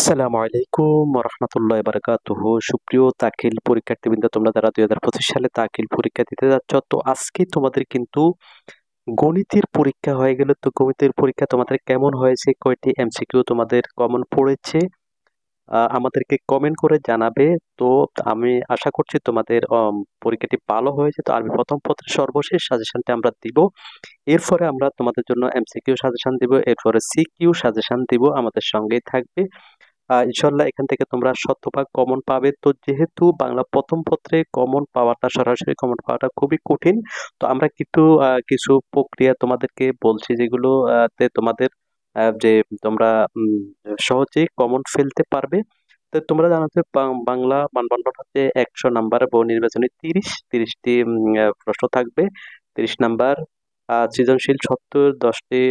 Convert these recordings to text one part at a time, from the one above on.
আসসালামু আলাইকুম রহমতুল্লাহ বারাকাতুহ। সুপ্রিয় দাখিল পরীক্ষার্থীবৃন্দ, তোমরা যারা 2025 সালে দাখিল পরীক্ষা দিতে যাচ্ছ, তো আজকে তোমাদের কিন্তু গণিতের পরীক্ষা হয়ে গেল। তো গণিতের পরীক্ষা তোমাদের কেমন হয়েছে, কয়টি এমসিকিউ তোমাদের কমন পড়েছে, আমাদেরকে কমেন্ট করে জানাবে। তো আমি আশা করছি তোমাদের পরীক্ষাটি ভালো হয়েছে। তো আমি প্রথম পত্রের সর্বশেষ সাজেশনটা আমরা দিব, এরপরে আমরা তোমাদের জন্য এমসিকিউ সাজেশন দিব, এরপরে সিকিউ সাজেশন দিব। আমাদের সঙ্গেই থাকবে। ইনশাল্লাহ এখান থেকে তোমরা শতভাগ কমন পাবে। তো যেহেতু বাংলা প্রথম পত্রে কমন পাওয়াটা, সরাসরি কমন পাওয়াটা খুবই কঠিন, তো আমরা কিন্তু কিছু প্রক্রিয়া তোমাদেরকে বলছি, যেগুলো তে তোমাদের যে তোমরা সহজেই কমন ফেলতে পারবে। তো তোমরা জানো যে বাংলা মানবন্ধন হচ্ছে 100 নাম্বার বহু নির্বাচনী 30টি প্রশ্ন থাকবে, 30 নাম্বার। সৃজনশীল 10টি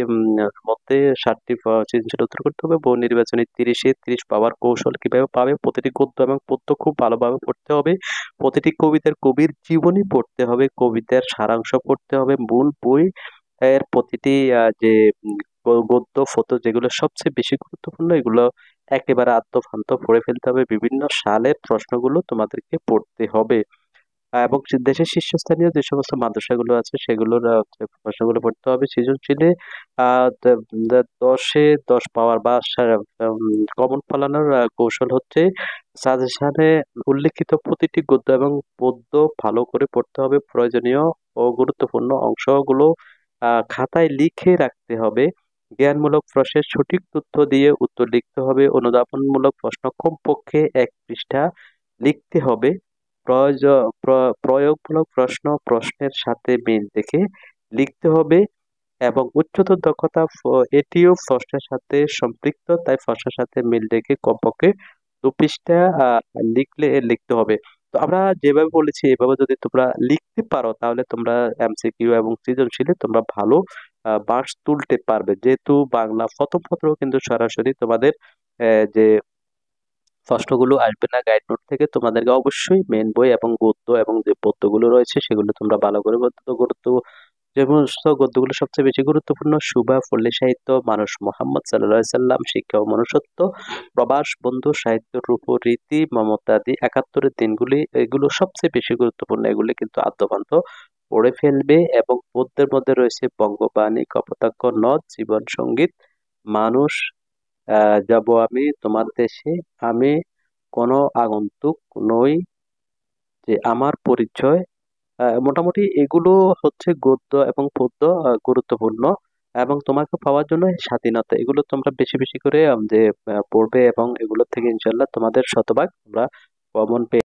মধ্যে 60টি সৃজনশীল উত্তর করতে হবে। বহু নির্বাচনী 30 পাওয়ার কৌশল কিভাবে পাবে, প্রতিটি গদ্য এবং পদ্য খুব ভালোভাবে পড়তে হবে, প্রতিটি কবিতার কবির জীবনী পড়তে হবে, কবিতার সারাংশ পড়তে হবে, মূল বই এর প্রতিটি যে গদ্য পদ্য যেগুলো সবচেয়ে বেশি গুরুত্বপূর্ণ, এগুলো একেবারে আদ্যপান্ত পড়ে ফেলতে হবে। বিভিন্ন সালের প্রশ্নগুলো তোমাদেরকে পড়তে হবে। এবং দেশের শীর্ষস্থানীয় যে সমস্ত মাদ্রাসাগুলো আছে সেগুলোর প্রশ্নগুলো পড়তে হবে। সৃজনশীলে 10-এ 10 পাওয়ার বা কমন ফলানোর কৌশল হচ্ছে সাজেশনে উল্লেখিত প্রতিটি গদ্য এবং পদ্য ভালো করে পড়তে হবে। প্রয়োজনীয় ও গুরুত্বপূর্ণ অংশগুলো খাতায় লিখে রাখতে হবে। জ্ঞানমূলক প্রশ্নের সঠিক তথ্য দিয়ে উত্তর লিখতে হবে। অনুধাবনমূলক প্রশ্ন কমপক্ষে 1 পৃষ্ঠা লিখতে হবে। প্রয়োগমূলক প্রশ্ন প্রশ্নের সাথে মিল দেখে লিখতে হবে। এবং উচ্চতর দক্ষতা এটিও প্রশ্নের সাথে সম্পৃক্ত, তাই প্রশ্নের সাথে মিল রেখে কমপক্ষে 2 পৃষ্ঠা লিখতে হবে। তো আমরা যেভাবে বলেছি এভাবে যদি তোমরা লিখতে পারো, তাহলে তোমরা এমসিকিউ এবং সৃজনশীলে তোমরা ভালো মার্কস তুলতে পারবে। যেহেতু বাংলা প্রথম পত্র কিন্তু সরাসরি তোমাদের যে প্রশ্নগুলো আসবে না গাইড নোট থেকে, তোমাদেরকে অবশ্যই মেন বই এবং গদ্য এবং যে পদ্যগুলো রয়েছে সেগুলো তোমরা ভালো করে যে সমস্ত গদ্যগুলো সবচেয়ে বেশি গুরুত্বপূর্ণ: সুভা, পল্লী সাহিত্য, মানুষ মোহাম্মদ সাল্লাল্লাহু সাল্লাম, শিক্ষা ও মনুষ্যত্ব, প্রবাস বন্ধু, সাহিত্য, রূপ, রীতি, মমতাদি, 71-এর দিনগুলি, এগুলো সবচেয়ে বেশি গুরুত্বপূর্ণ। এগুলি কিন্তু আদ্যপান্ত পড়ে ফেলবে। এবং পদ্যের মধ্যে রয়েছে বঙ্গবাণী, কপোতাক্ষ, নদ, জীবন সঙ্গীত, মানুষ, যাব আমি তোমার দেশে, আমি কোনো আগন্তুক নই, যে আমার পরিচয়। মোটামুটি এগুলো হচ্ছে গদ্য এবং পদ্য গুরুত্বপূর্ণ। এবং তোমাকে পাওয়ার জন্য স্বাধীনতা, এগুলো তোমরা বেশি বেশি করে যে পড়বে, এবং এগুলো থেকে ইনশাল্লাহ তোমাদের শতভাগ তোমরা কমন পেয়ে